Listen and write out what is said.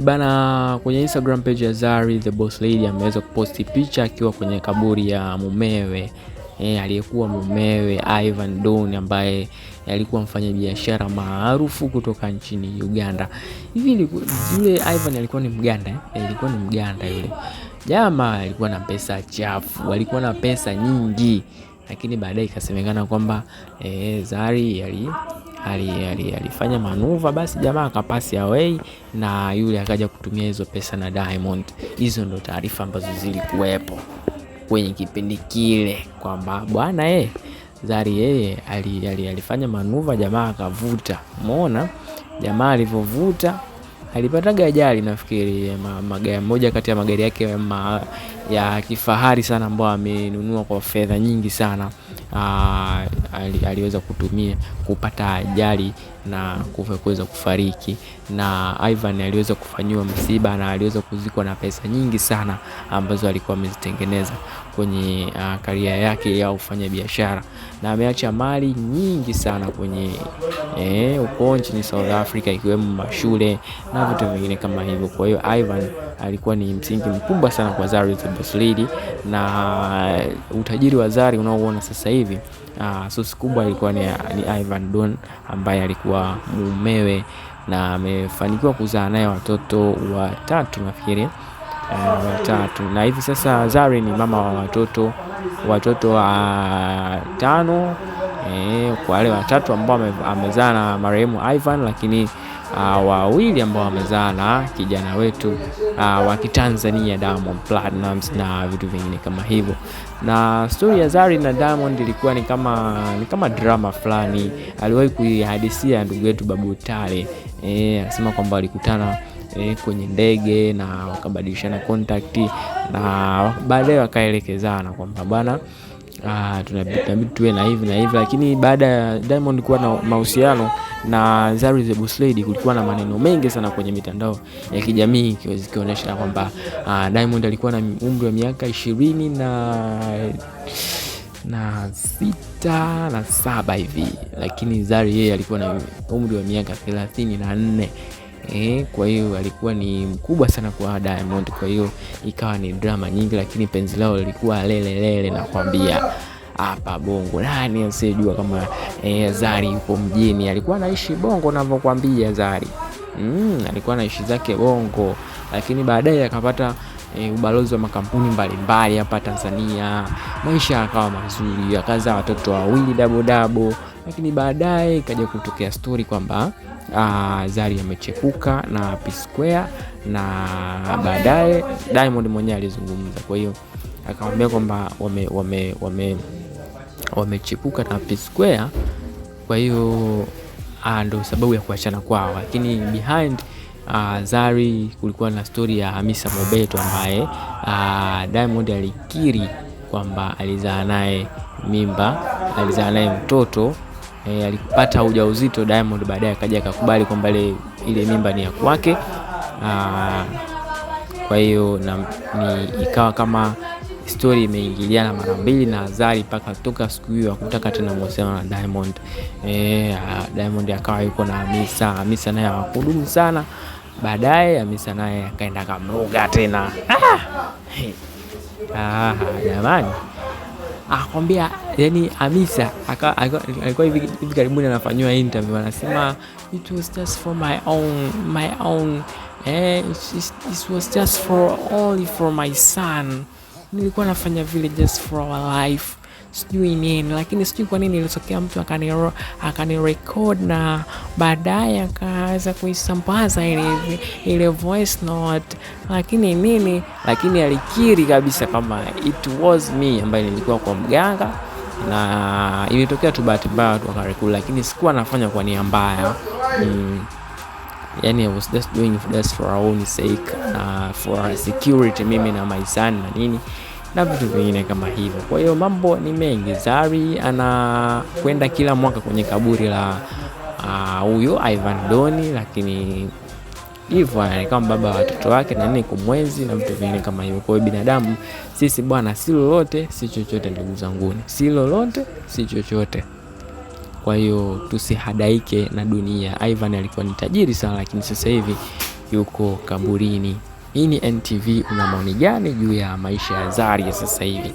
Bana, kwenye Instagram page ya Zari the Boss Lady ameweza kuposti picha akiwa kwenye kaburi ya mumewe, aliyekuwa mumewe Ivan Don, ambaye alikuwa mfanyabiashara maarufu kutoka nchini Uganda. Hivi yule Ivan alikuwa ni Mganda, alikuwa ni Mganda yule. Jamaa alikuwa na pesa chafu, alikuwa na pesa nyingi, lakini baadaye ikasemekana kwamba Zari alifanya manuva, basi jamaa akapasi away na yule akaja kutumia hizo pesa na Diamond. Hizo ndo taarifa ambazo zilikuwepo kwenye kipindi kile, kwamba bwana Zari alifanya manuva, jamaa akavuta. Umeona jamaa alivyovuta, alipataga ajali nafikiri, moja kati ya magari yake ya kifahari sana ambayo amenunua kwa fedha nyingi sana. Aliweza kupata ajali na kuweza kufariki, na Ivan aliweza kufanyiwa msiba na aliweza kuzikwa na pesa nyingi sana ambazo alikuwa amezitengeneza kwenye karia yake ya ufanya biashara, na ameacha mali nyingi sana kwenye uko nchini South Africa, ikiwemo mashule na vitu vingine kama hivyo. Kwa hiyo Ivan alikuwa ni msingi mkubwa sana kwa Zari the Boss Lady, na utajiri wa Zari unaoona sasa hivi sosi kubwa ilikuwa ni Ivan Don, ambaye alikuwa mumewe na amefanikiwa kuzaa naye watoto watatu nafikiri, watatu, na hivi sasa Zari ni mama wa watoto 5, kwa wale watatu ambao amezaa na marehemu Ivan, lakini 2 ambao wamezaa na kijana wetu wa Kitanzania Diamond Platnumz na vitu vingine kama hivyo. Na story ya Zari na Diamond ilikuwa ni kama drama fulani. Aliwahi kuihadisia ndugu yetu Babu Tale, akisema kwamba walikutana kwenye ndege na wakabadilishana contact, na baadaye wakaelekezana kwamba bwana, tunabidi tuwe na hivi na hivi. Lakini baada ya Diamond kuwa na mahusiano na Zari the Boss Lady, kulikuwa na maneno mengi sana kwenye mitandao ya kijamii ikionyesha kwamba Diamond alikuwa na umri wa miaka 26 na 7 hivi, lakini Zari yeye alikuwa na umri wa miaka 34. Kwa hiyo alikuwa ni mkubwa sana kwa Diamond. Kwa hiyo ikawa ni drama nyingi, lakini penzi lao lilikuwa lele na kwambia hapa Bongo nani asiyejua kama Zari yupo mjini. Alikuwa anaishi Bongo ninavyokuambia Zari. Alikuwa anaishi zake Bongo, lakini baadaye akapata ubalozi wa makampuni mbalimbali hapa Tanzania. Maisha yakawa mazuri, akazaa watoto 2 dabo, lakini baadaye ikaja kutokea story kwamba Zari amechepuka na P Square, na baadaye Diamond mwenyewe alizungumza. Kwa hiyo akamwambia kwamba wamechepuka na P Square, kwa hiyo ndio sababu ya kuachana kwao. Lakini behind Zari kulikuwa na story ya Hamisa Mobeto, ambaye Diamond alikiri kwamba alizaa naye mtoto, alipata ujauzito Diamond, baadaye akaja akakubali kwamba ile mimba ni ya kwake. Kwa hiyo ikawa kama story imeingiliana mara mbili, na Zari mpaka toka siku hiyo hakutaka tena mahusiano na Diamond. Diamond akawa yuko na Hamisa naye hakudumu sana. Baadaye Hamisa naye akaenda kamroga tena. Jamani, akwambia yani Hamisa alikuwa hivi karibuni anafanywa interview, anasema it was just for my own it was just only for my son. Nilikuwa nafanya vile just for our life, sijui nini, lakini sijui kwa nini ilitokea mtu akanirecord na baadaye akaweza kuisambaza ile voice note, lakini alikiri kabisa kama it was me ambaye nilikuwa kwa mganga, na imetokea tu bahati mbaya watu wakarekodi, lakini sikuwa nafanya kwa nia mbaya. I was just doing this for our own sake, for our security, mimi na my son na nini na vitu vingine kama hivyo. Kwa hiyo mambo ni mengi. Zari anakwenda kila mwaka kwenye kaburi la huyo Ivan Doni, lakini hivyo kama baba wa watoto wake na nini kumwenzi na vitu vingine kama hivyo. Kwa hiyo binadamu sisi bwana, si lolote si chochote ndugu zangu, si lolote si chochote. Kwa hiyo tusihadaike na dunia. Ivan alikuwa ni tajiri sana, lakini sasa hivi yuko kaburini. Hii ni NTV, una maoni gani juu ya maisha ya Zari ya sasa hivi?